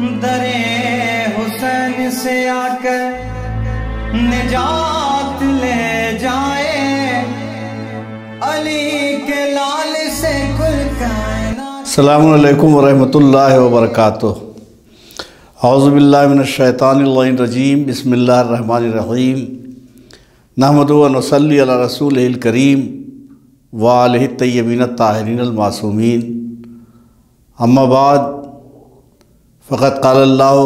درے حسین سے آ کر نجات لے جائے، علی کے لال سے کل کائنات۔ السلام علیکم ورحمۃ اللہ وبرکاتہ۔ اعوذ باللہ من الشیطان الرجیم، بسم اللہ الرحمن الرحیم، نحمدہ و نصلی علی رسولہ الکریم وآلہ الطیبین الطاہرین المعصومین، اما بعد فقد قال اللہ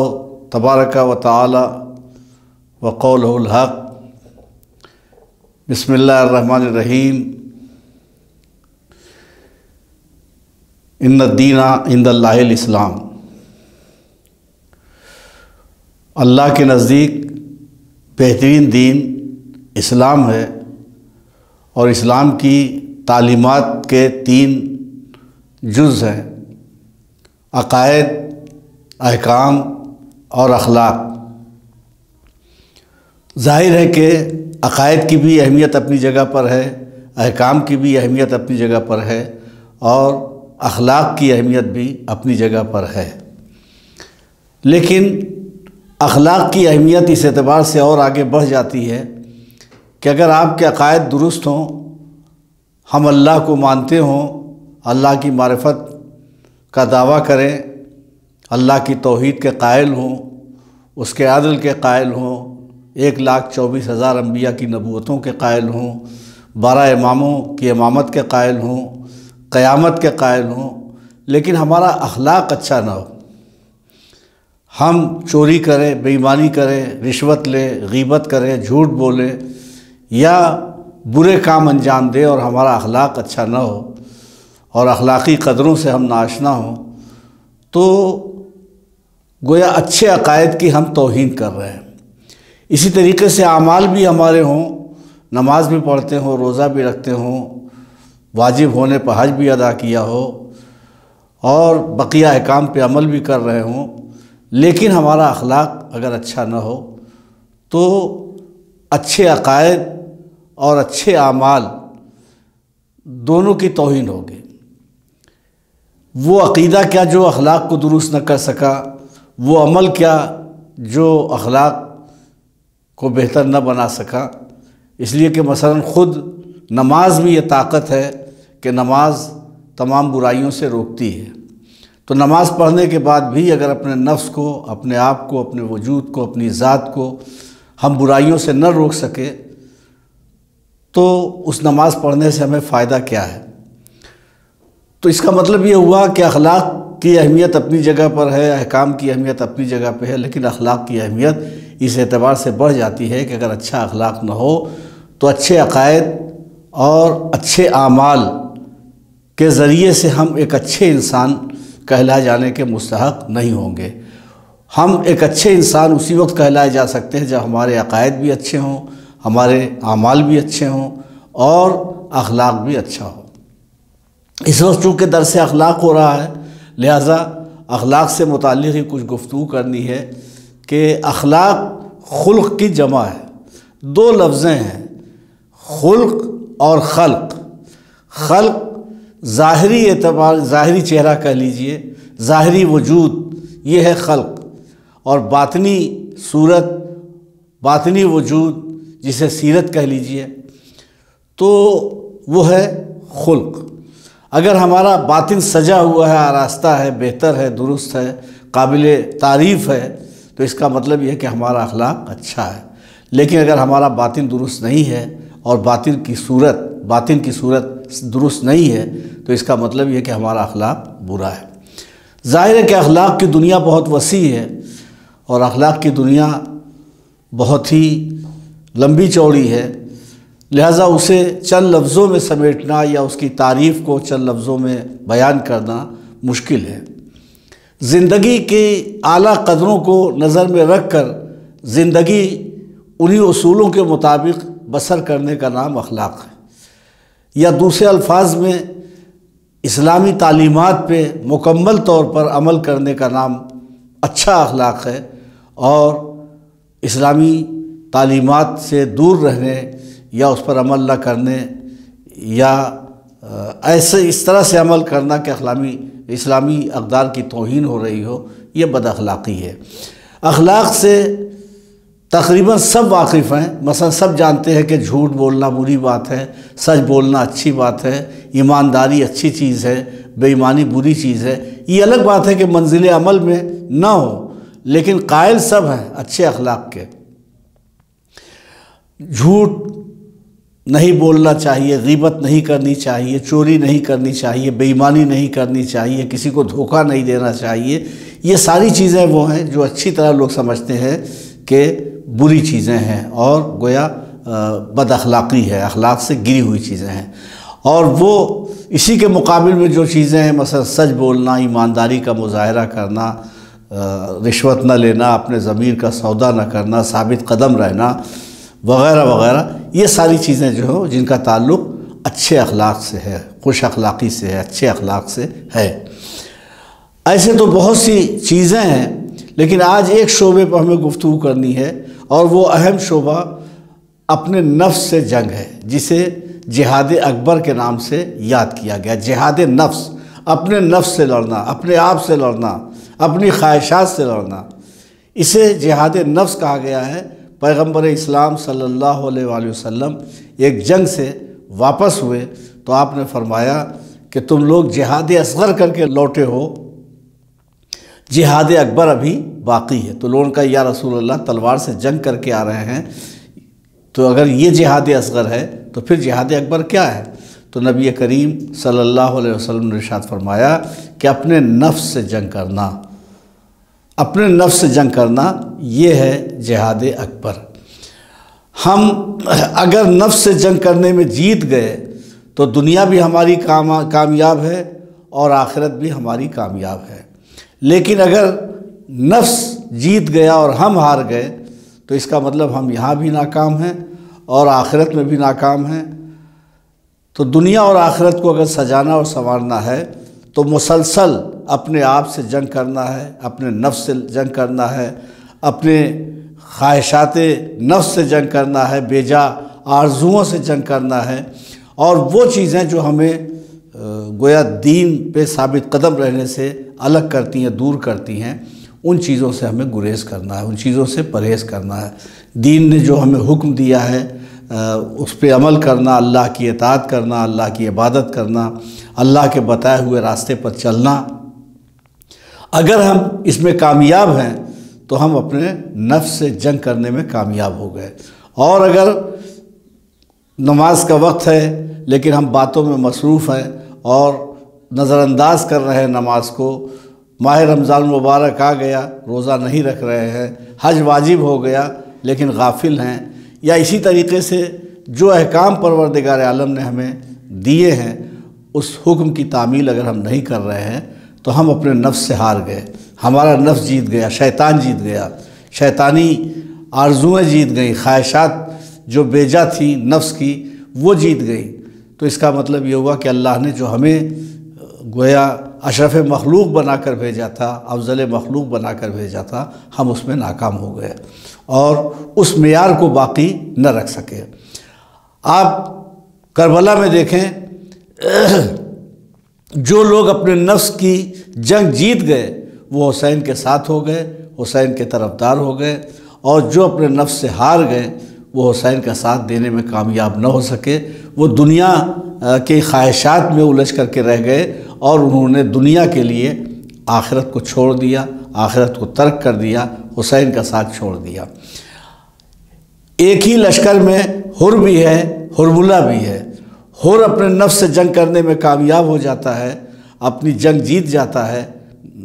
تبارک و تعالی وقولہ الحق۔ بسم اللہ الرحمن الرحیم، ان الدین عند اللہ الاسلام۔ اللہ کے نزدیک بہترین دین اسلام ہے، اور اسلام کی تعلیمات کے 3 جز ہیں: عقائد، احکام اور اخلاق۔ ظاہر ہے کہ عقائد کی بھی اہمیت اپنی جگہ پر ہے، احکام کی بھی اہمیت اپنی جگہ پر ہے، اور اخلاق کی اہمیت بھی اپنی جگہ پر ہے۔ لیکن اخلاق کی اہمیت اس اعتبار سے اور آگے بڑھ جاتی ہے کہ اگر آپ کے عقائد درست ہوں، ہم اللہ کو مانتے ہوں، اللہ کی معرفت کا دعویٰ کریں، اللہ کی توحید کے قائل ہوں، اس کے عدل کے قائل ہوں، 1,24,000 انبیاء کی نبوتوں کے قائل ہوں، 12 اماموں کی امامت کے قائل ہوں، قیامت کے قائل ہوں، لیکن ہمارا اخلاق اچھا نہ ہو، ہم چوری کریں، بے ایمانی کریں، رشوت لیں، غیبت کریں، جھوٹ بولیں یا برے کام انجام دیں، اور ہمارا اخلاق اچھا نہ ہو اور اخلاقی قدروں سے ہم ناآشنا ہوں، تو گویا اچھے عقائد کی ہم توہین کر رہے ہیں۔ اسی طریقے سے اعمال بھی ہمارے ہوں، نماز بھی پڑھتے ہوں، روزہ بھی رکھتے ہوں، واجب ہونے پر حج بھی ادا کیا ہو، اور بقیہ احکام پہ عمل بھی کر رہے ہوں، لیکن ہمارا اخلاق اگر اچھا نہ ہو تو اچھے عقائد اور اچھے اعمال دونوں کی توہین ہوگی۔ وہ عقیدہ کیا جو اخلاق کو درست نہ کر سکا، وہ عمل کیا جو اخلاق کو بہتر نہ بنا سکا۔ اس لیے کہ مثلا خود نماز میں یہ طاقت ہے کہ نماز تمام برائیوں سے روکتی ہے، تو نماز پڑھنے کے بعد بھی اگر اپنے نفس کو، اپنے آپ کو، اپنے وجود کو، اپنی ذات کو ہم برائیوں سے نہ روک سکے تو اس نماز پڑھنے سے ہمیں فائدہ کیا ہے؟ تو اس کا مطلب یہ ہوا کہ اخلاق کی اہمیت اپنی جگہ پر ہے، احکام کی اہمیت اپنی جگہ پہ ہے، لیکن اخلاق کی اہمیت اس اعتبار سے بڑھ جاتی ہے کہ اگر اچھا اخلاق نہ ہو تو اچھے عقائد اور اچھے اعمال کے ذریعے سے ہم ایک اچھے انسان کہلائے جانے کے مستحق نہیں ہوں گے۔ ہم ایک اچھے انسان اسی وقت کہلائے جا سکتے ہیں جب ہمارے عقائد بھی اچھے ہوں، ہمارے اعمال بھی اچھے ہوں، اور اخلاق بھی اچھا ہو۔ اس وقت چونکہ درس اخلاق ہو رہا ہے، لہٰذا اخلاق سے متعلق ہی کچھ گفتگو کرنی ہے کہ اخلاق خلق کی جمع ہے، 2 لفظیں ہیں، خلق اور خلق۔ خلق ظاہری اعتبار، ظاہری چہرہ کہہ لیجئے، ظاہری وجود، یہ ہے خلق، اور باطنی صورت، باطنی وجود جسے سیرت کہہ لیجئے، تو وہ ہے خلق۔ اگر ہمارا باطن سجا ہوا ہے، آراستہ ہے، بہتر ہے، درست ہے، قابل تعریف ہے، تو اس کا مطلب یہ ہے کہ ہمارا اخلاق اچھا ہے۔ لیکن اگر ہمارا باطن درست نہیں ہے اور باطن کی صورت درست نہیں ہے تو اس کا مطلب یہ ہے کہ ہمارا اخلاق برا ہے۔ ظاہر ہے کہ اخلاق کی دنیا بہت وسیع ہے، اور اخلاق کی دنیا بہت ہی لمبی چوڑی ہے، لہٰذا اسے چند لفظوں میں سمیٹنا یا اس کی تعریف کو چند لفظوں میں بیان کرنا مشکل ہے۔ زندگی کے اعلیٰ قدروں کو نظر میں رکھ کر زندگی انہی اصولوں کے مطابق بسر کرنے کا نام اخلاق ہے، یا دوسرے الفاظ میں اسلامی تعلیمات پہ مکمل طور پر عمل کرنے کا نام اچھا اخلاق ہے، اور اسلامی تعلیمات سے دور رہنے یا اس پر عمل نہ کرنے یا اس طرح سے عمل کرنا کہ اسلامی اقدار کی توہین ہو رہی ہو، یہ بد اخلاقی ہے۔ اخلاق سے تقریباً سب واقف ہیں، مثلا سب جانتے ہیں کہ جھوٹ بولنا بری بات ہے، سچ بولنا اچھی بات ہے، ایمانداری اچھی چیز ہے، بے ایمانی بری چیز ہے۔ یہ الگ بات ہے کہ منزل عمل میں نہ ہو، لیکن قائل سب ہیں اچھے اخلاق کے۔ جھوٹ نہیں بولنا چاہیے، غیبت نہیں کرنی چاہیے، چوری نہیں کرنی چاہیے، بے ایمانی نہیں کرنی چاہیے، کسی کو دھوکہ نہیں دینا چاہیے۔ یہ ساری چیزیں وہ ہیں جو اچھی طرح لوگ سمجھتے ہیں کہ بری چیزیں ہیں اور گویا بد اخلاقی ہے، اخلاق سے گری ہوئی چیزیں ہیں۔ اور وہ اسی کے مقابل میں جو چیزیں ہیں، مثلا سچ بولنا، ایمانداری کا مظاہرہ کرنا، رشوت نہ لینا، اپنے ضمیر کا سودا نہ کرنا، ثابت قدم رہنا وغیرہ وغیرہ، یہ ساری چیزیں جو ہو جن کا تعلق اچھے اخلاق سے ہے، خوش اخلاقی سے ہے، اچھے اخلاق سے ہے۔ ایسے تو بہت سی چیزیں ہیں، لیکن آج ایک شعبے پر ہمیں گفتگو کرنی ہے، اور وہ اہم شعبہ اپنے نفس سے جنگ ہے، جسے جہاد اکبر کے نام سے یاد کیا گیا۔ جہاد نفس، اپنے نفس سے لڑنا، اپنے آپ سے لڑنا، اپنی خواہشات سے لڑنا، اسے جہاد نفس کہا گیا ہے۔ پیغمبر اسلام صلی اللہ علیہ وآلہ وسلم ایک جنگ سے واپس ہوئے تو آپ نے فرمایا کہ تم لوگ جہاد اصغر کر کے لوٹے ہو، جہاد اکبر ابھی باقی ہے۔ تو لوگوں کا یا رسول اللہ تلوار سے جنگ کر کے آ رہے ہیں، تو اگر یہ جہاد اصغر ہے تو پھر جہاد اکبر کیا ہے؟ تو نبی کریم صلی اللہ علیہ وسلم نے ارشاد فرمایا کہ اپنے نفس سے جنگ کرنا، اپنے نفس سے جنگ کرنا، یہ ہے جہاد اکبر۔ ہم اگر نفس سے جنگ کرنے میں جیت گئے تو دنیا بھی ہماری کامیاب ہے اور آخرت بھی ہماری کامیاب ہے۔ لیکن اگر نفس جیت گیا اور ہم ہار گئے تو اس کا مطلب ہم یہاں بھی ناکام ہیں اور آخرت میں بھی ناکام ہیں۔ تو دنیا اور آخرت کو اگر سجانا اور سنوارنا ہے تو مسلسل اپنے آپ سے جنگ کرنا ہے، اپنے نفس سے جنگ کرنا ہے، اپنے خواہشات نفس سے جنگ کرنا ہے، بے جا آرزوؤں سے جنگ کرنا ہے، اور وہ چیزیں جو ہمیں گویا دین پہ ثابت قدم رہنے سے الگ کرتی ہیں، دور کرتی ہیں، ان چیزوں سے ہمیں گریز کرنا ہے، ان چیزوں سے پرہیز کرنا ہے۔ دین نے جو ہمیں حکم دیا ہے اس پہ عمل کرنا، اللہ کی اطاعت کرنا، اللہ کی عبادت کرنا، اللہ کے بتائے ہوئے راستے پر چلنا، اگر ہم اس میں کامیاب ہیں تو ہم اپنے نفس سے جنگ کرنے میں کامیاب ہو گئے۔ اور اگر نماز کا وقت ہے لیکن ہم باتوں میں مصروف ہیں اور نظر انداز کر رہے ہیں نماز کو، ماہ رمضان مبارک آ گیا، روزہ نہیں رکھ رہے ہیں، حج واجب ہو گیا لیکن غافل ہیں، یا اسی طریقے سے جو احکام پروردگار عالم نے ہمیں دیے ہیں اس حکم کی تعمیل اگر ہم نہیں کر رہے ہیں تو ہم اپنے نفس سے ہار گئے، ہمارا نفس جیت گیا، شیطان جیت گیا، شیطانی آرزوئیں جیت گئیں، خواہشات جو بیجا تھی نفس کی وہ جیت گئی۔ تو اس کا مطلب یہ ہوا کہ اللہ نے جو ہمیں گویا اشرف مخلوق بنا کر بھیجا تھا، افضل مخلوق بنا کر بھیجا تھا، ہم اس میں ناکام ہو گئے اور اس معیار کو باقی نہ رکھ سکے۔ آپ کربلا میں دیکھیں، جو لوگ اپنے نفس کی جنگ جیت گئے وہ حسین کے ساتھ ہو گئے، حسین کے طرفدار ہو گئے، اور جو اپنے نفس سے ہار گئے وہ حسین کا ساتھ دینے میں کامیاب نہ ہو سکے، وہ دنیا کے خواہشات میں الجھ کر کے رہ گئے اور انہوں نے دنیا کے لیے آخرت کو چھوڑ دیا، آخرت کو ترک کر دیا، حسین کا ساتھ چھوڑ دیا۔ ایک ہی لشکر میں حر بھی ہے، حرملہ بھی ہے۔ حر اپنے نفس سے جنگ کرنے میں کامیاب ہو جاتا ہے، اپنی جنگ جیت جاتا ہے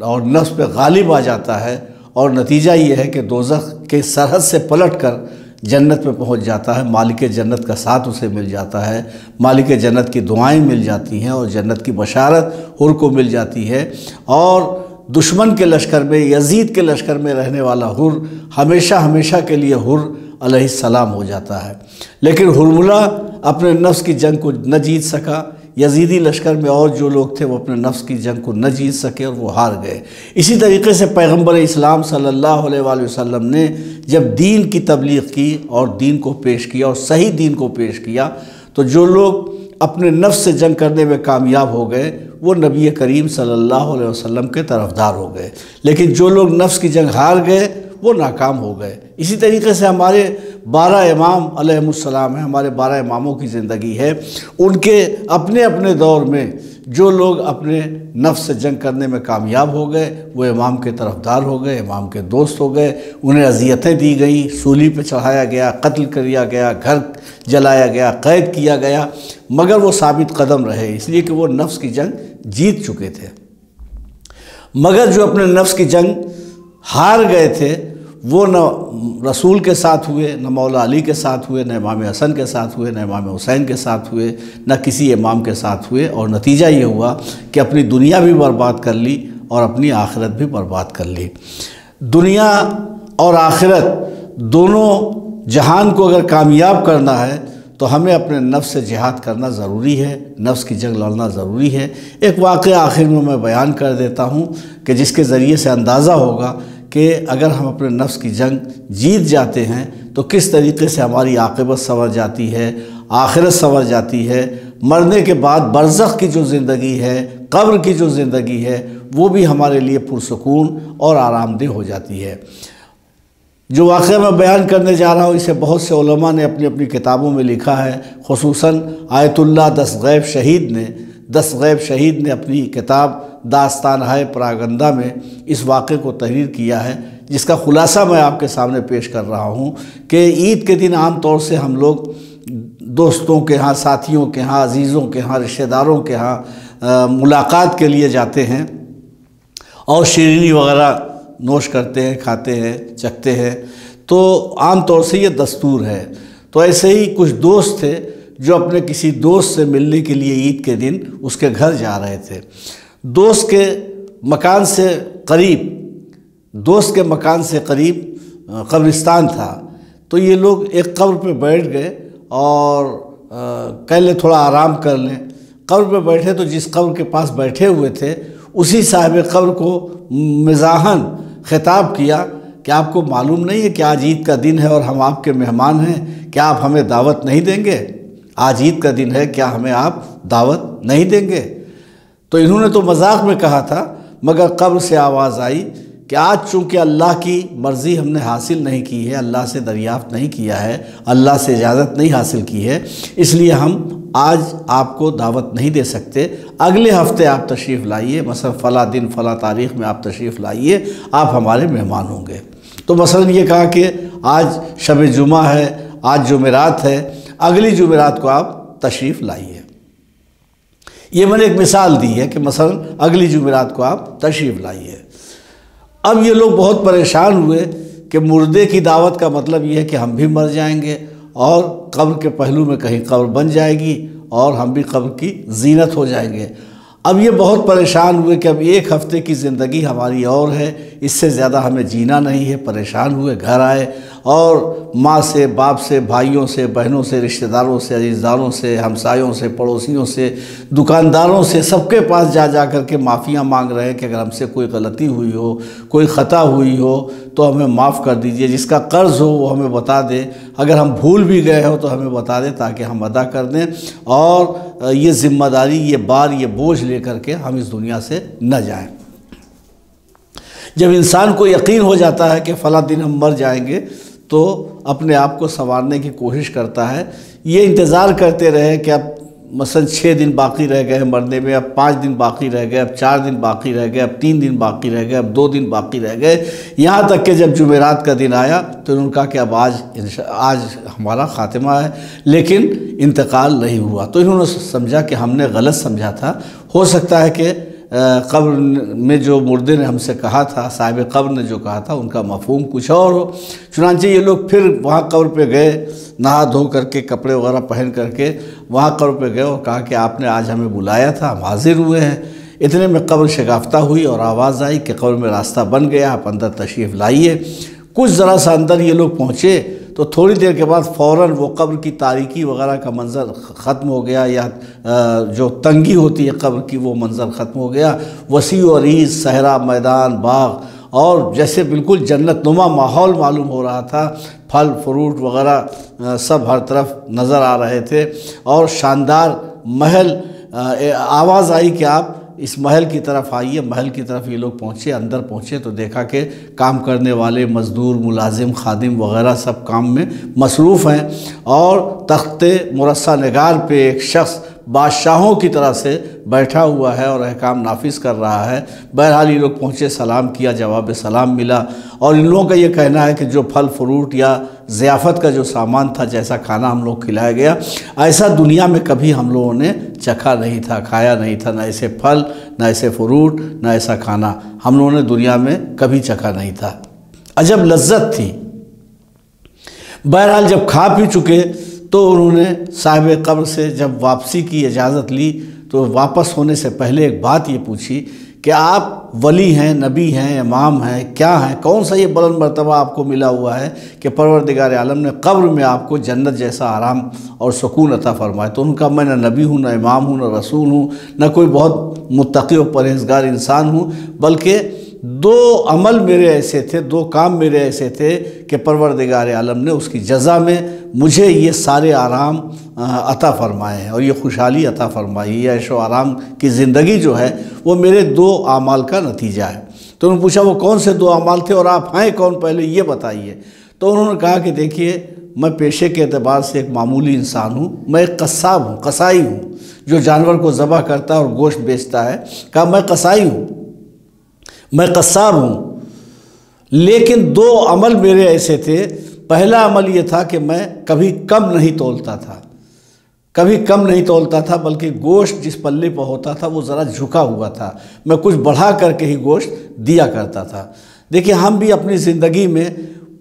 اور نفس پہ غالب آ جاتا ہے، اور نتیجہ یہ ہے کہ دوزخ کے سرحد سے پلٹ کر جنت میں پہنچ جاتا ہے، مالک جنت کا ساتھ اسے مل جاتا ہے، مالک جنت کی دعائیں مل جاتی ہیں اور جنت کی بشارت حر کو مل جاتی ہے۔ اور دشمن کے لشکر میں، یزید کے لشکر میں رہنے والا حر ہمیشہ ہمیشہ کے لیے حر علیہ السلام ہو جاتا ہے۔ لیکن حرملہ اپنے نفس کی جنگ کو نہ جیت سکا، یزیدی لشکر میں اور جو لوگ تھے وہ اپنے نفس کی جنگ کو نہ جیت سکے اور وہ ہار گئے۔ اسی طریقے سے پیغمبر اسلام صلی اللہ علیہ وآلہ وسلم نے جب دین کی تبلیغ کی اور دین کو پیش کیا اور صحیح دین کو پیش کیا، تو جو لوگ اپنے نفس سے جنگ کرنے میں کامیاب ہو گئے وہ نبی کریم صلی اللہ علیہ وسلم کے طرفدار ہو گئے، لیکن جو لوگ نفس کی جنگ ہار گئے وہ ناکام ہو گئے۔ اسی طریقے سے ہمارے 12 امام علیہ السلام ہیں، ہمارے 12 اماموں کی زندگی ہے، ان کے اپنے اپنے دور میں جو لوگ اپنے نفس سے جنگ کرنے میں کامیاب ہو گئے وہ امام کے طرفدار ہو گئے، امام کے دوست ہو گئے، انہیں اذیتیں دی گئیں، سولی پہ چڑھایا گیا، قتل کیا گیا، گھر جلایا گیا، قید کیا گیا، مگر وہ ثابت قدم رہے، اس لیے کہ وہ نفس کی جنگ جیت چکے تھے۔ مگر جو اپنے نفس کی جنگ ہار گئے تھے وہ نہ رسول کے ساتھ ہوئے، نہ مولا علی کے ساتھ ہوئے، نہ امام حسن کے ساتھ ہوئے، نہ امام حسین کے ساتھ ہوئے، نہ کسی امام کے ساتھ ہوئے، اور نتیجہ یہ ہوا کہ اپنی دنیا بھی برباد کر لی اور اپنی آخرت بھی برباد کر لی۔ دنیا اور آخرت دونوں جہان کو اگر کامیاب کرنا ہے تو ہمیں اپنے نفس سے جہاد کرنا ضروری ہے، نفس کی جنگ لڑنا ضروری ہے۔ ایک واقعہ آخر میں بیان کر دیتا ہوں کہ جس کے ذریعے سے اندازہ ہوگا کہ اگر ہم اپنے نفس کی جنگ جیت جاتے ہیں تو کس طریقے سے ہماری عاقبت سنور جاتی ہے، آخرت سنور جاتی ہے، مرنے کے بعد برزخ کی جو زندگی ہے، قبر کی جو زندگی ہے، وہ بھی ہمارے لیے پرسکون اور آرام دہ ہو جاتی ہے۔ جو واقعہ میں بیان کرنے جا رہا ہوں اسے بہت سے علماء نے اپنی اپنی کتابوں میں لکھا ہے، خصوصاً آیت اللہ دستغیب شہید نے اپنی کتاب داستان ہے پراگندہ میں اس واقعے کو تحریر کیا ہے، جس کا خلاصہ میں آپ کے سامنے پیش کر رہا ہوں کہ عید کے دن عام طور سے ہم لوگ دوستوں کے ہاں، ساتھیوں کے ہاں، عزیزوں کے ہاں، رشتہ داروں کے ہاں ملاقات کے لیے جاتے ہیں اور شیرینی وغیرہ نوش کرتے ہیں، کھاتے ہیں، چکھتے ہیں، تو عام طور سے یہ دستور ہے۔ تو ایسے ہی کچھ دوست تھے جو اپنے کسی دوست سے ملنے کے لیے عید کے دن اس کے گھر جا رہے تھے۔ دوست کے مکان سے قریب قبرستان تھا، تو یہ لوگ ایک قبر پہ بیٹھ گئے اور کہہ لیں تھوڑا آرام کر لیں۔ قبر پہ بیٹھے تو جس قبر کے پاس بیٹھے ہوئے تھے اسی صاحب قبر کو مزاحاً خطاب کیا کہ آپ کو معلوم نہیں ہے کہ آج عید کا دن ہے اور ہم آپ کے مہمان ہیں، کیا آپ ہمیں دعوت نہیں دیں گے؟ آج عید کا دن ہے، کیا ہمیں آپ دعوت نہیں دیں گے؟ تو انہوں نے تو مذاق میں کہا تھا، مگر قبر سے آواز آئی کہ آج چونکہ اللہ کی مرضی ہم نے حاصل نہیں کی ہے، اللہ سے دریافت نہیں کیا ہے، اللہ سے اجازت نہیں حاصل کی ہے، اس لیے ہم آج آپ کو دعوت نہیں دے سکتے، اگلے ہفتے آپ تشریف لائیے، مثلا فلاں دن فلاں تاریخ میں آپ تشریف لائیے، آپ ہمارے مہمان ہوں گے۔ تو مثلا یہ کہا کہ آج شب جمعہ ہے، آج جمعرات ہے، اگلی جمعرات کو آپ تشریف لائیے۔ یہ میں نے ایک مثال دی ہے کہ مثلا اگلی جمعرات کو آپ تشریف لائیے۔ اب یہ لوگ بہت پریشان ہوئے کہ مردے کی دعوت کا مطلب یہ ہے کہ ہم بھی مر جائیں گے اور قبر کے پہلو میں کہیں قبر بن جائے گی اور ہم بھی قبر کی زینت ہو جائیں گے۔ اب یہ بہت پریشان ہوئے کہ اب ایک ہفتے کی زندگی ہماری اور ہے، اس سے زیادہ ہمیں جینا نہیں ہے، پریشان ہوئے، گھر آئے اور ماں سے، باپ سے، بھائیوں سے، بہنوں سے، رشتہ داروں سے، عزیزداروں سے، ہمسایوں سے، پڑوسیوں سے، دکانداروں سے، سب کے پاس جا کر کے معافیاں مانگ رہے ہیں کہ اگر ہم سے کوئی غلطی ہوئی ہو، کوئی خطا ہوئی ہو تو ہمیں معاف کر دیجئے، جس کا قرض ہو وہ ہمیں بتا دے، اگر ہم بھول بھی گئے ہو تو ہمیں بتا دے تاکہ ہم ادا کر دیں اور یہ ذمہ داری، یہ بار، یہ بوجھ لے کر کے ہم اس دنیا سے نہ جائیں۔ جب انسان کو یقین ہو جاتا ہے کہ فلاں دن ہم مر جائیں گے تو اپنے آپ کو سنوارنے کی کوشش کرتا ہے۔ یہ انتظار کرتے رہے کہ اب مثلا 6 دن باقی رہ گئے مرنے میں، اب 5 دن باقی رہ گئے، اب 4 دن باقی رہ گئے، اب 3 دن باقی رہ گئے، اب 2 دن باقی رہ گئے، یہاں تک کہ جب جمعرات کا دن آیا تو انہوں نے کہا کہ اب آج ہمارا خاتمہ ہے، لیکن انتقال نہیں ہوا۔ تو انہوں نے سمجھا کہ ہم نے غلط سمجھا تھا، ہو سکتا ہے کہ قبر میں جو مردے نے ہم سے کہا تھا، صاحب قبر نے جو کہا تھا، ان کا مفہوم کچھ اور ہو۔ چنانچہ یہ لوگ پھر وہاں قبر پہ گئے، نہا دھو کر کے، کپڑے وغیرہ پہن کر کے وہاں قبر پہ گئے اور کہا کہ آپ نے آج ہمیں بلایا تھا، ہم حاضر ہوئے ہیں۔ اتنے میں قبر شگافتہ ہوئی اور آواز آئی کہ قبر میں راستہ بن گیا، آپ اندر تشریف لائیے۔ کچھ ذرا سا اندر یہ لوگ پہنچے تو تھوڑی دیر کے بعد فوراً وہ قبر کی تاریکی وغیرہ کا منظر ختم ہو گیا، یا جو تنگی ہوتی ہے قبر کی وہ منظر ختم ہو گیا۔ وسیع و عریض صحرا، میدان، باغ اور جیسے بالکل جنت نما ماحول معلوم ہو رہا تھا، پھل فروٹ وغیرہ سب ہر طرف نظر آ رہے تھے، اور شاندار محل، آواز آئی کہ آپ اس محل کی طرف آئیے۔ محل کی طرف یہ لوگ پہنچے، اندر پہنچے تو دیکھا کہ کام کرنے والے مزدور، ملازم، خادم وغیرہ سب کام میں مصروف ہیں، اور تخت مرصع نگار پہ ایک شخص بادشاہوں کی طرح سے بیٹھا ہوا ہے اور احکام نافذ کر رہا ہے۔ بہرحال یہ لوگ پہنچے، سلام کیا، جواب سلام ملا، اور ان لوگوں کا یہ کہنا ہے کہ جو پھل فروٹ یا ضیافت کا جو سامان تھا، جیسا کھانا ہم لوگ کھلایا گیا، ایسا دنیا میں کبھی ہم لوگوں نے چکھا نہیں تھا، کھایا نہیں تھا، نہ ایسے پھل، نہ ایسے فروٹ، نہ ایسا کھانا ہم لوگوں نے دنیا میں کبھی چکھا نہیں تھا۔ عجب لذت تھی۔ بہرحال جب کھا پی چکے تو انہوں نے صاحب قبر سے جب واپسی کی اجازت لی تو واپس ہونے سے پہلے ایک بات یہ پوچھی کہ آپ ولی ہیں، نبی ہیں، امام ہیں، کیا ہیں؟ کون سا یہ بلند مرتبہ آپ کو ملا ہوا ہے کہ پروردگار عالم نے قبر میں آپ کو جنت جیسا آرام اور سکون عطا فرمائے؟ تو ان کا میں نہ نبی ہوں، نہ امام ہوں، نہ رسول ہوں، نہ کوئی بہت متقی و پرہیزگار انسان ہوں، بلکہ دو عمل میرے ایسے تھے، دو کام میرے ایسے تھے کہ پروردگار عالم نے اس کی جزا میں مجھے یہ سارے آرام عطا فرمائے ہیں اور یہ خوشحالی عطا فرمائی، یہ عیش و آرام کی زندگی جو ہے وہ میرے دو اعمال کا نتیجہ ہے۔ تو انہوں نے پوچھا وہ کون سے دو اعمال تھے اور آپ ہیں کون، پہلے یہ بتائیے۔ تو انہوں نے کہا کہ دیکھیے میں پیشے کے اعتبار سے ایک معمولی انسان ہوں، میں ایک قصاب ہوں، قصائی ہوں، جو جانور کو ذبح کرتا ہے اور گوشت بیچتا ہے۔ کہا میں قصائی ہوں، میں قصاب ہوں، لیکن دو عمل میرے ایسے تھے۔ پہلا عمل یہ تھا کہ میں کبھی کم نہیں تولتا تھا، کبھی کم نہیں تولتا تھا، بلکہ گوشت جس پلے پہ ہوتا تھا وہ ذرا جھکا ہوا تھا، میں کچھ بڑھا کر کے ہی گوشت دیا کرتا تھا۔ دیکھیں ہم بھی اپنی زندگی میں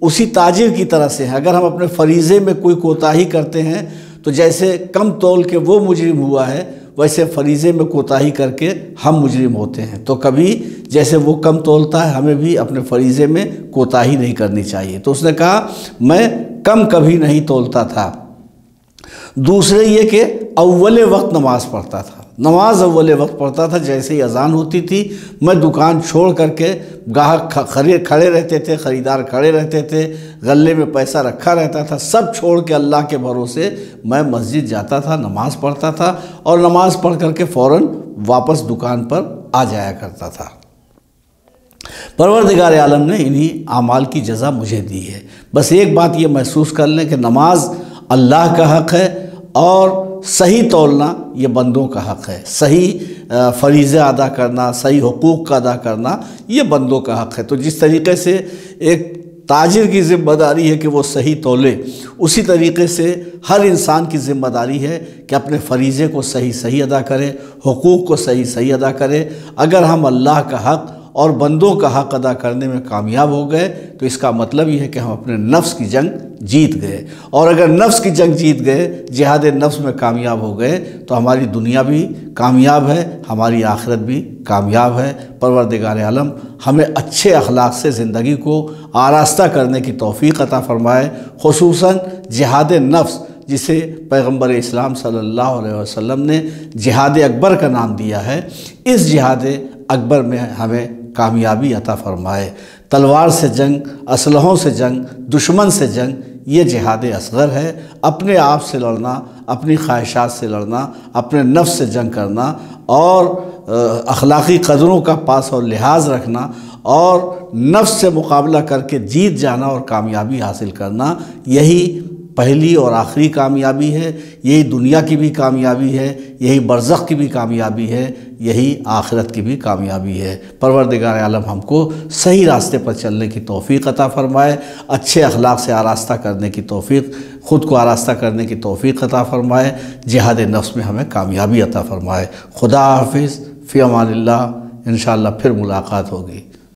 اسی تاجر کی طرح سے ہیں۔ اگر ہم اپنے فریضے میں کوئی کوتاہی کرتے ہیں تو جیسے کم تول کے وہ مجرم ہوا ہے، ویسے فریضے میں کوتاہی کر کے ہم مجرم ہوتے ہیں۔ تو کبھی جیسے وہ کم تولتا ہے، ہمیں بھی اپنے فریضے میں کوتاہی نہیں کرنی چاہیے۔ تو اس نے کہا میں کم کبھی نہیں تولتا تھا۔ دوسرے یہ کہ اول وقت نماز پڑھتا تھا، نماز اول وقت پڑھتا تھا، جیسے ہی اذان ہوتی تھی میں دکان چھوڑ کر کے، گاہک کھڑے رہتے تھے، خریدار کھڑے رہتے تھے، غلے میں پیسہ رکھا رہتا تھا، سب چھوڑ کے اللہ کے بھروسے میں مسجد جاتا تھا، نماز پڑھتا تھا، اور نماز پڑھ کر کے فوراً واپس دکان پر آ جایا کرتا تھا۔ پروردگار عالم نے انہی اعمال کی جزا مجھے دی ہے۔ بس ایک بات یہ محسوس کر لیں کہ نماز اللہ کا حق ہے، اور صحیح تولنا یہ بندوں کا حق ہے۔ صحیح فریضے ادا کرنا، صحیح حقوق کا ادا کرنا یہ بندوں کا حق ہے۔ تو جس طریقے سے ایک تاجر کی ذمہ داری ہے کہ وہ صحیح تولے، اسی طریقے سے ہر انسان کی ذمہ داری ہے کہ اپنے فریضے کو صحیح ادا کرے، حقوق کو صحیح ادا کرے۔ اگر ہم اللہ کا حق اور بندوں کا حق ادا کرنے میں کامیاب ہو گئے تو اس کا مطلب یہ ہے کہ ہم اپنے نفس کی جنگ جیت گئے، اور اگر نفس کی جنگ جیت گئے، جہاد نفس میں کامیاب ہو گئے تو ہماری دنیا بھی کامیاب ہے، ہماری آخرت بھی کامیاب ہے۔ پروردگار عالم ہمیں اچھے اخلاق سے زندگی کو آراستہ کرنے کی توفیق عطا فرمائے، خصوصاً جہاد نفس جسے پیغمبر اسلام صلی اللہ علیہ وسلم نے جہاد اکبر کا نام دیا ہے، اس جہاد اکبر میں ہمیں کامیابی عطا فرمائے۔ تلوار سے جنگ، اسلحوں سے جنگ، دشمن سے جنگ یہ جہاد اصغر ہے۔ اپنے آپ سے لڑنا، اپنی خواہشات سے لڑنا، اپنے نفس سے جنگ کرنا، اور اخلاقی قدروں کا پاس اور لحاظ رکھنا، اور نفس سے مقابلہ کر کے جیت جانا اور کامیابی حاصل کرنا، یہی پہلی اور آخری کامیابی ہے، یہی دنیا کی بھی کامیابی ہے، یہی برزخ کی بھی کامیابی ہے، یہی آخرت کی بھی کامیابی ہے۔ پروردگار عالم ہم کو صحیح راستے پر چلنے کی توفیق عطا فرمائے، اچھے اخلاق سے آراستہ کرنے کی توفیق، خود کو آراستہ کرنے کی توفیق عطا فرمائے، جہاد نفس میں ہمیں کامیابی عطا فرمائے۔ خدا حافظ، فی امان اللہ، انشاءاللہ پھر ملاقات ہوگی۔